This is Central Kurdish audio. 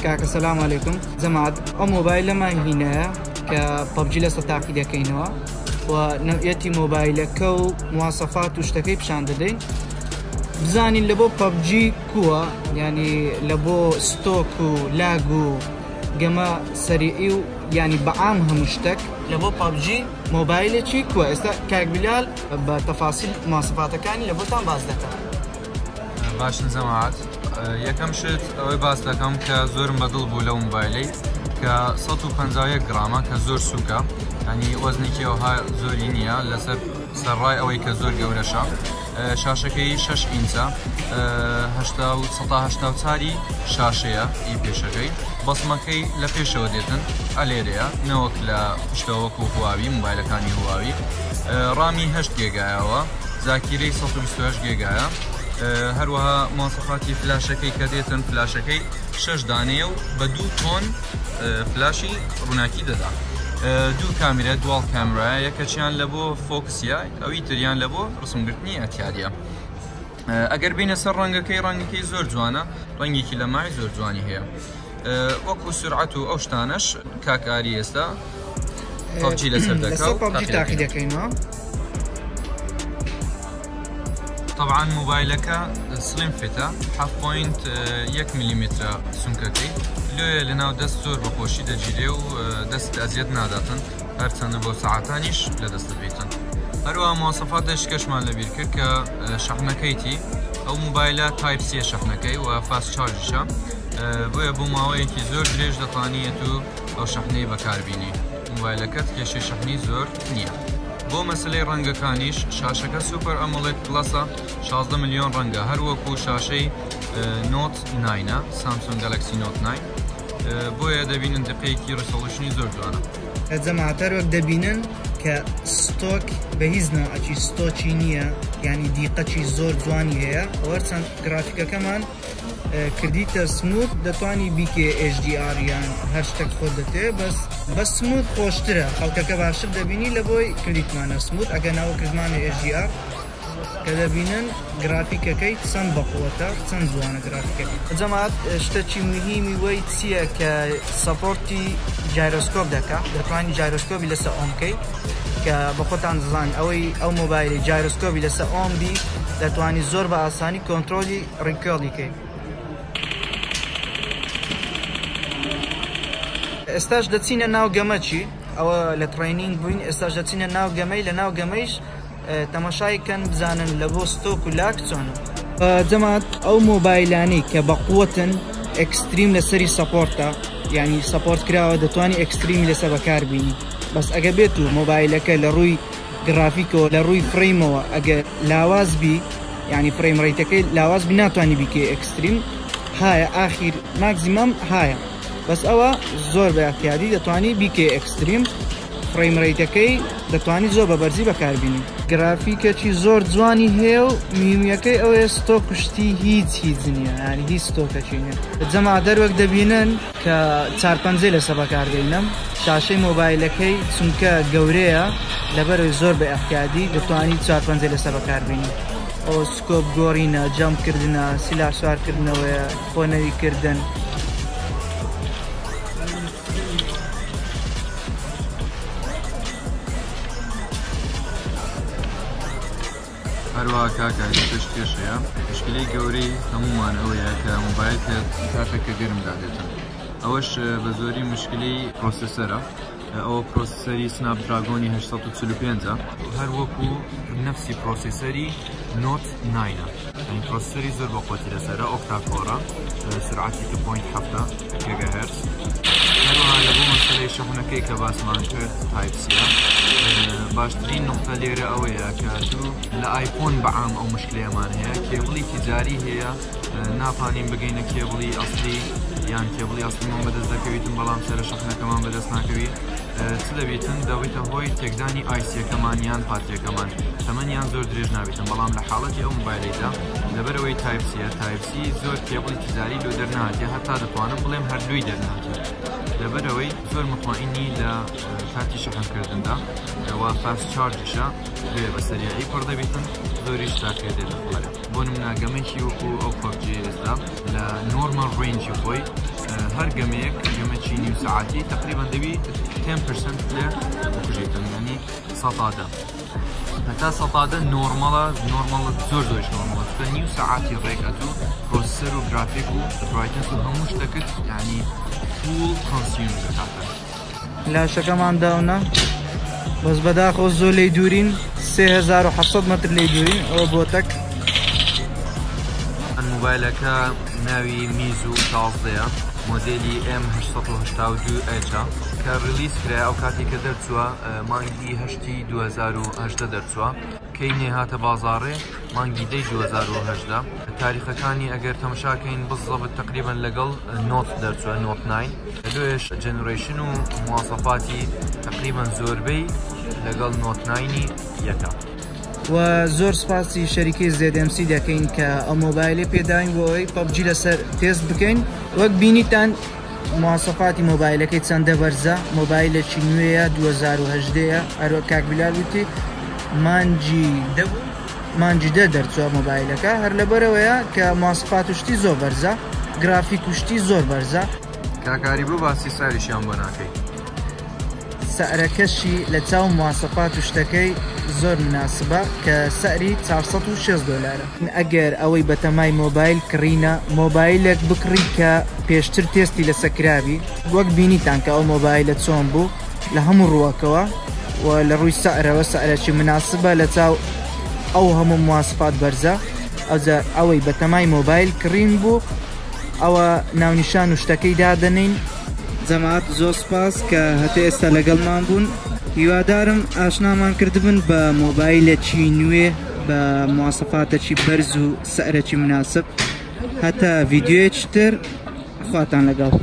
كاك السلام عليكم جماعة موبايل ما هنا كببجي لسه تاكيد كينوا ونوعيتي موبايل كو مواصفات واشتكي بشان ددين بزاني لبو ببجي كوا يعني لبو ستوكو لاغو جما سريعي يعني بعامها مشتك لبو ببجي موبايل شي كوا استا كاك بلال بتفاصيل مواصفاتك يعني لبو تام باز دكا باش جماعات یەکەم شت ئەوەی باس دەکەم کە زۆرم بەدڵ بوو لەو مۆبایلەی کە 151 گرامە کە زۆر سووکە ینی وەزنێکی ئەوها زۆری نییە لەسەر سەرڕای ئەوەی کە زۆر گەورەشە شاشەکەی 6 ئینچە 184 شاشەیە ئی پێشەکەی بەسمەکەی لە پێشەوە دێتن ئەلێرەیە نەوەک لە پشتەوەکو هواوی مۆبایلەکانی هواوی ڕامی 8 گێگایەوە زاکیرەی 128 گێگایە هەروەها مواصفاتی فلاشەکەی کە دێتن فلاشەکەی 6 دانەیە و بە 2 تۆن فلاشی ڕووناکی دەدا دوو کامێرە دوال کامرایە یەکەچیان لە بۆ فۆکسیە ئەوی تریان لە بۆ ڕسمگرتنی ئەتیاریە ئەگەر بینە سەر ڕەنگەکەی زۆر جوانە ڕەنگێکی لە مای زۆر جوانی هەیە وەکو سورعەت و ئەو شتانەش کاکاری ئێستا پەبجی لەسەر دەکات طبعا موبايلك سليم فيتا 1.1 ملم سمككي لو لناو دست زور بخوشي دجيري و دست ازيد ناداتن هرچند بو ساعتانيش لدست بيتن هروا مواصفاتش كشمان لبير كر شحنكيتي او موبايله تايب سي شحنكي و فاست شارجشا بو ماويكي زور دريج دطانيتو او شحني بكاربيني موبايلكت كيشي شحني زور نيه بۆ مەسلەی ڕەنگەکانیش شاشەکە سوپەر ئەمۆلێد پلەسە 16 ملیۆن ڕەنگە هەروەکو شاشەی نۆت 9 سامسونگ گەلەکسی نۆت 9 بۆیە دەبینن دقەیەکی ڕسەڵشنی زۆر جوانە جەماعەتەر وەک دەبینن کە ستۆک بە هیچ ناوعەکی ستۆکی نییە یعنی دیقەکی زۆر جوانی هەیە وەرچەند گرافیکەکەمان کردیتە سموت دەتوانی بیکێ HDR یان هەر شتێک خۆت دەتێ بەس سموت خۆشترە خەڵکەکە باشتر دەبینی لە بۆی کردیتمانە سموت ئەگە ناوە کردمانە HDR کە دەبینن گرافیکەکەی چەند بەقووەتە چەند جوانە گرافیکەکەی جەماعەت شتێکی مهمی وەی چییە کە سەپۆرتی جایرۆسکۆپ دەکات دەتوانی جایرۆسکۆپی لەسەر ئۆمکەی کە بە خۆتان دەزانن ئەوەی ئەو مۆبایلی جایرۆسکۆپی لەسەر ئۆم بی دەتوانی زۆر بە ئاسانی کۆنتڕۆلی ڕیکۆردیکەی ئێستاش دەچینە ناو گەمەچی ئەوە لە ترینینگ بووین ئێستاش دەچینە ناو گەمەی لە ناو گەمەیش تەماشایکەن بزانن لە بۆ ستۆک و لاک چۆنە جەماعەت ئەو مۆبایلانەی کە بەقووەتن ئەکستریم لەسەری سەپۆرتە یعنی سەپۆرت کراوە دەتوانی ئەکستریمی لەسەر بەکاربینی بەس ئەگە بێت و مۆبایلەکە لە ڕووی گرافیکەوە لە ڕووی فڕیمەوە ئەگە لاواز بی یعنی فریم ڕیتەکەی لاواز بی ناتوانانی بیکێ ئەکستریم هایە ئاخیر ماکزیمەم هایە بس ئەوە زۆر بە احتیاطی دەتوانی بیکێ ئەکستریم فریم ڕیتەکەی دەتوانی زۆر بە بەرزی بەکاربینی گرافیکێکی زۆر جوانی هەیە و میومیەکەی ئەوەیە ستۆک کوشتی هیچ نییە ینی هیچ ستۆکەکی نییە جەماعەت دەروەک دەبینن کە 450 لەسەر بەکاردێنم شاشەی مۆبایلەکەی چونکە گەورەیە لەبەرەوەی زۆر بە احتیاطی دەتوانی 450 لەسەر بەکاربینی ئەو سکۆپ گۆڕینە جەمپکردنە سیلا سوارکردنەوەیە خۆنەویکردن هەروە کاکاری پێشەیە مشکلەی گەورەی هەمومان ئەوەیە کە مۆبایل کاتێککە گەرمدا دێتن ئەوەش بە زۆری مشکلەی پرۆسسەرە ئەوە پرۆسسەری سناپدراگۆنی 845 هەروەکو نەفسی پرۆسسەری نۆت 9 یعنی پرۆسسەری زۆر بەقووەتی لەسەرە ئۆکتاکۆرە سرعەتی 2.7 گیگاهرتز هەروەها لە بۆ مەسەلەی شەحنەکەی کە باسمان کرد تایپ سیە باشترین نقطە لێرە ئەوەیە کە دوو لە ئایفۆن بەعام ئەو مشکلەیەمان هەیە کێبڵی تیجاری هەیە ناپانین بگەینە کێبڵی ئەسلی یان کێبڵی ئەسلیمان بەدەست دەکەویتن بەڵام سەرە شەحنەکەمان بەدەست ناکەویت چ دەبێتن دەبێتە هۆی تێکدانی ئایسیەکەمان یان پاتریەکەمان تەمەنیان زۆر درێژ نابێتن بەڵام لە حاڵەتی ئەو مۆبایلەیدا لەبەرەوەی تایپ سیە تایپ سی زۆر کێبڵی تیجاری لۆ دەرنهاتێ هەتا دەتوانم بڵێم هەردووی دەرنهاتێ لەبەرەوەی زۆر مطمئنی لە کاتی شەحنکردندا وا فاست چارجشە لێ بە سەریعی پڕ دەبێتن زۆریش تاکێ دێتە بۆ نمونە گەمەیەکی وەکو ئەو پەبجی ئێستا لە نۆرمەل ڕێنجی خۆی هەر گەمەیەک گەمەکی نیو ساعتی تقریبا دەبی 10% لێ بکوژێتن یعنی سەتادە هەتا سەتادە نۆرمەڵە زۆر زۆرش نۆرمەڵە چونکە نیو ساعتی ڕێکەدوو پرۆسەسەر و گرافیک و برایتنس و هەموو شتەکەت یعنی فول کۆنسیوم دەکاتە لاشەکەمان داونە بەس بەداخۆ زۆر لێی دوورین 3700 متر لێی دوورین ئەوە بۆتەک موبایلەکە ناوی میزو 16ەیە مۆدێلی M882H کە ریلیز کرا ئەو کاتی کە دەرچووە مانگی 8 2018 دەرچووە کەینێ هاتە بازاڕێ مانگی 10 2018 تاریخەکانی ئەگەر تەماشاکەین بزەبت تقریبا لەگەڵ نۆت دەرچووە نۆت 9 لەدوێش جەنریشن و مواسەفاتی تقریبا زۆربەی لەگەڵ نۆت 9 یەکە و زۆر سپاسی شەریکی ZMC دەکەین کە ئەو مۆبایلێ پێداین بۆ ئەوەی PUBG لەسەر تێست بکەین وەک بینیتان مواسەفاتی مۆبایلەکەی چەندە بەرزە مۆبایلێکی نوێیە 2018ەیە هەروە کاک بیلال وتی مانجی دە دەرچووە مۆبایلەکە هەر لەبەرەوەیە کە مواسەفات وشتی زۆر بەرزە گرافیک وشتی زۆر بەرزە کاکاری بۆ باسی ساریشیان بۆ ناکەی سعرەکەشی لە چاو مواسەفات و شتەکەی زۆر مناسبە کە سەری 406 دلارە ئەگەر ئەوەی بەتەمای مۆبایل کڕینە مۆبایلێک بکڕی کە پێشتر تێستی لەسەکراوی وەک بینیتان کە ئەو مۆبایلە چۆن بوو لە هەموو ڕووەکەوە و لە ڕووی سەعرەوە سەعرەکی مناسبە لە چاو ئەو هەموو مواسەفات بەرزە ئەوەی بەتەمای مۆبایل کڕین بوو ئەوە ناونیشان و شتەکەی دادەنین جەماعەت زۆر سپاس کە هەتا ئێستا لەگەڵمان بوون هیوادارم ئاشنامان کردبن بە مۆبایلێکی نوێ بە مواسەفاتێکی بەرز و سەعرێکی مناسب هەتا ڤیدیۆیەکی تر خواتان لەگەڵ